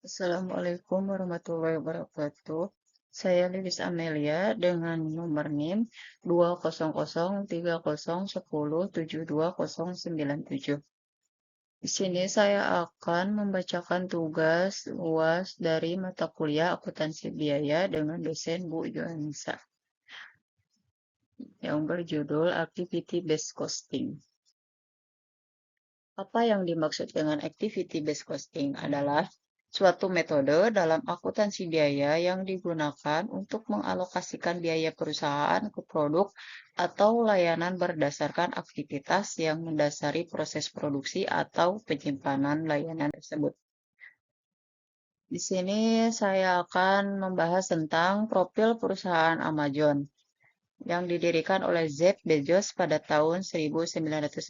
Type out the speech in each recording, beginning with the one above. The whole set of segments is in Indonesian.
Assalamualaikum warahmatullahi wabarakatuh. Saya Lilis Amelia dengan nomor NIM 20030107297. Di sini saya akan membacakan tugas UAS dari mata kuliah akuntansi biaya dengan dosen Bu Yohansa yang berjudul Activity Based Costing. Apa yang dimaksud dengan activity based costing adalah suatu metode dalam akuntansi biaya yang digunakan untuk mengalokasikan biaya perusahaan ke produk atau layanan berdasarkan aktivitas yang mendasari proses produksi atau penyimpanan layanan tersebut. Di sini saya akan membahas tentang profil perusahaan Amazon yang didirikan oleh Jeff Bezos pada tahun 1994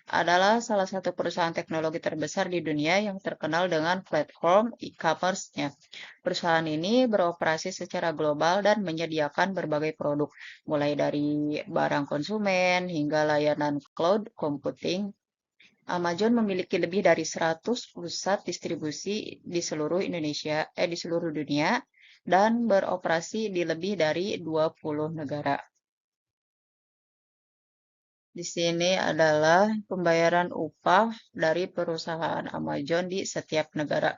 adalah salah satu perusahaan teknologi terbesar di dunia yang terkenal dengan platform e-commerce-nya. Perusahaan ini beroperasi secara global dan menyediakan berbagai produk, mulai dari barang konsumen hingga layanan cloud computing. Amazon memiliki lebih dari 100 pusat distribusi di seluruh di seluruh dunia dan beroperasi di lebih dari 20 negara. Di sini adalah pembayaran upah dari perusahaan Amazon di setiap negara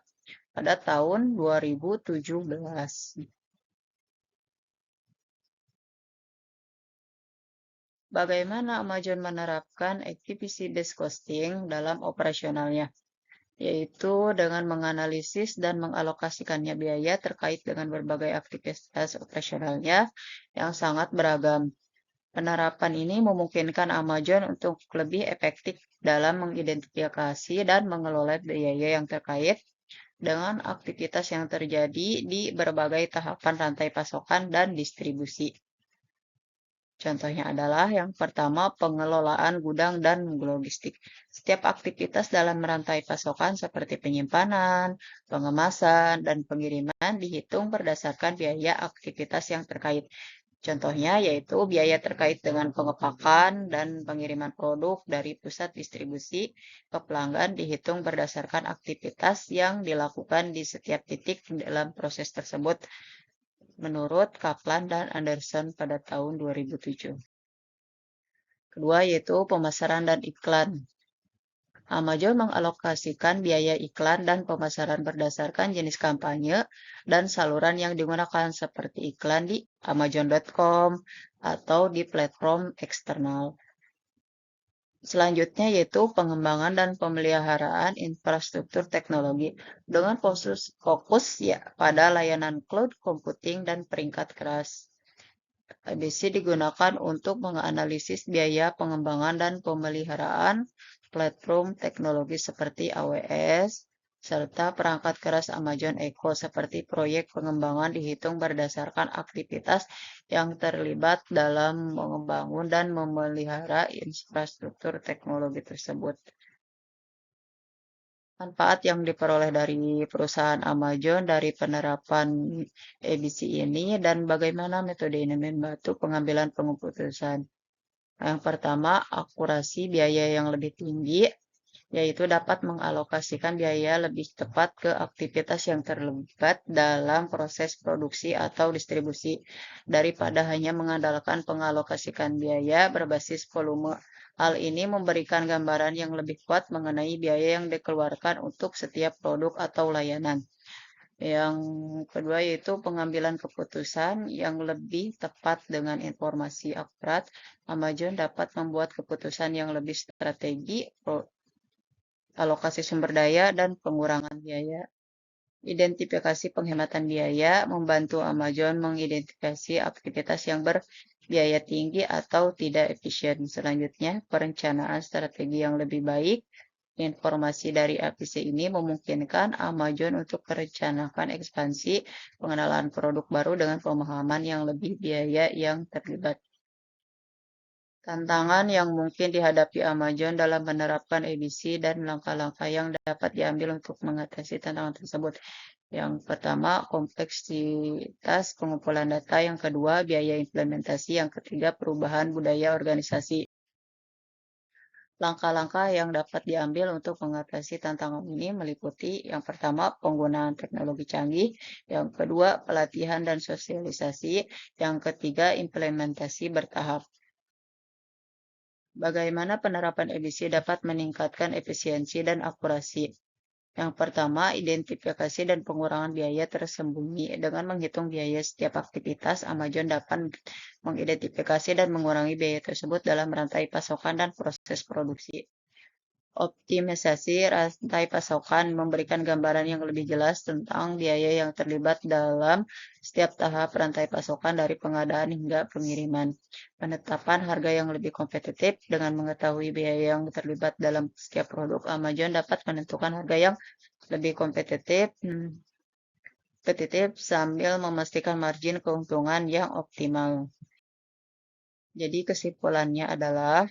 pada tahun 2017. Bagaimana Amazon menerapkan activity based costing dalam operasionalnya? Yaitu dengan menganalisis dan mengalokasikannya biaya terkait dengan berbagai aktivitas operasionalnya yang sangat beragam. Penerapan ini memungkinkan Amazon untuk lebih efektif dalam mengidentifikasi dan mengelola biaya yang terkait dengan aktivitas yang terjadi di berbagai tahapan rantai pasokan dan distribusi. Contohnya adalah yang pertama pengelolaan gudang dan logistik. Setiap aktivitas dalam rantai pasokan seperti penyimpanan, pengemasan, dan pengiriman dihitung berdasarkan biaya aktivitas yang terkait. Contohnya yaitu biaya terkait dengan pengepakan dan pengiriman produk dari pusat distribusi ke pelanggan dihitung berdasarkan aktivitas yang dilakukan di setiap titik dalam proses tersebut menurut Kaplan dan Anderson pada tahun 2007. Kedua yaitu pemasaran dan iklan. Amazon mengalokasikan biaya iklan dan pemasaran berdasarkan jenis kampanye dan saluran yang digunakan seperti iklan di Amazon.com atau di platform eksternal. Selanjutnya yaitu pengembangan dan pemeliharaan infrastruktur teknologi dengan fokus ya pada layanan cloud computing dan peringkat keras. ABC digunakan untuk menganalisis biaya pengembangan dan pemeliharaan platform teknologi seperti AWS, serta perangkat keras Amazon Echo seperti proyek pengembangan dihitung berdasarkan aktivitas yang terlibat dalam membangun dan memelihara infrastruktur teknologi tersebut. Manfaat yang diperoleh dari perusahaan Amazon dari penerapan ABC ini dan bagaimana metode ini membantu pengambilan keputusan. Yang pertama, akurasi biaya yang lebih tinggi, yaitu dapat mengalokasikan biaya lebih tepat ke aktivitas yang terlibat dalam proses produksi atau distribusi daripada hanya mengandalkan pengalokasikan biaya berbasis volume. Hal ini memberikan gambaran yang lebih kuat mengenai biaya yang dikeluarkan untuk setiap produk atau layanan. Yang kedua yaitu pengambilan keputusan yang lebih tepat dengan informasi akurat. Amazon dapat membuat keputusan yang lebih strategi, alokasi sumber daya, dan pengurangan biaya. Identifikasi penghematan biaya membantu Amazon mengidentifikasi aktivitas yang berbiaya tinggi atau tidak efisien. Selanjutnya, perencanaan strategi yang lebih baik. Informasi dari APC ini memungkinkan Amazon untuk merencanakan ekspansi pengenalan produk baru dengan pemahaman yang lebih biaya yang terlibat. Tantangan yang mungkin dihadapi Amazon dalam menerapkan ABC dan langkah-langkah yang dapat diambil untuk mengatasi tantangan tersebut. Yang pertama, kompleksitas pengumpulan data. Yang kedua, biaya implementasi. Yang ketiga, perubahan budaya organisasi. Langkah-langkah yang dapat diambil untuk mengatasi tantangan ini meliputi yang pertama penggunaan teknologi canggih, yang kedua pelatihan dan sosialisasi, yang ketiga implementasi bertahap. Bagaimana penerapan EBC dapat meningkatkan efisiensi dan akurasi? Yang pertama, identifikasi dan pengurangan biaya tersembunyi. Dengan menghitung biaya setiap aktivitas, Amazon dapat mengidentifikasi dan mengurangi biaya tersebut dalam rantai pasokan dan proses produksi. Optimisasi rantai pasokan memberikan gambaran yang lebih jelas tentang biaya yang terlibat dalam setiap tahap rantai pasokan dari pengadaan hingga pengiriman. Penetapan harga yang lebih kompetitif dengan mengetahui biaya yang terlibat dalam setiap produk, Amazon dapat menentukan harga yang lebih kompetitif sambil memastikan margin keuntungan yang optimal. Jadi kesimpulannya adalah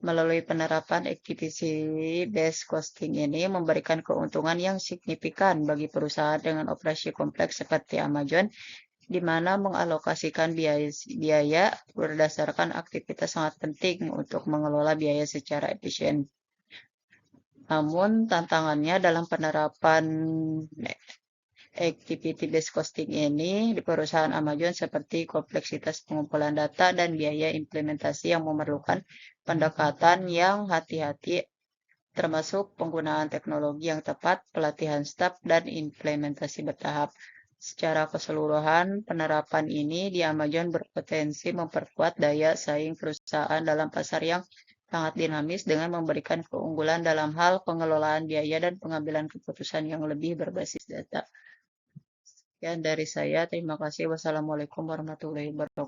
melalui penerapan activity-based costing ini memberikan keuntungan yang signifikan bagi perusahaan dengan operasi kompleks seperti Amazon, di mana mengalokasikan biaya berdasarkan aktivitas sangat penting untuk mengelola biaya secara efisien. Namun, tantangannya dalam penerapan activity-based costing ini di perusahaan Amazon seperti kompleksitas pengumpulan data dan biaya implementasi yang memerlukan pendekatan yang hati-hati termasuk penggunaan teknologi yang tepat, pelatihan staf, dan implementasi bertahap. Secara keseluruhan, penerapan ini di Amazon berpotensi memperkuat daya saing perusahaan dalam pasar yang sangat dinamis dengan memberikan keunggulan dalam hal pengelolaan biaya dan pengambilan keputusan yang lebih berbasis data. Sekian dari saya, terima kasih. Wassalamualaikum warahmatullahi wabarakatuh.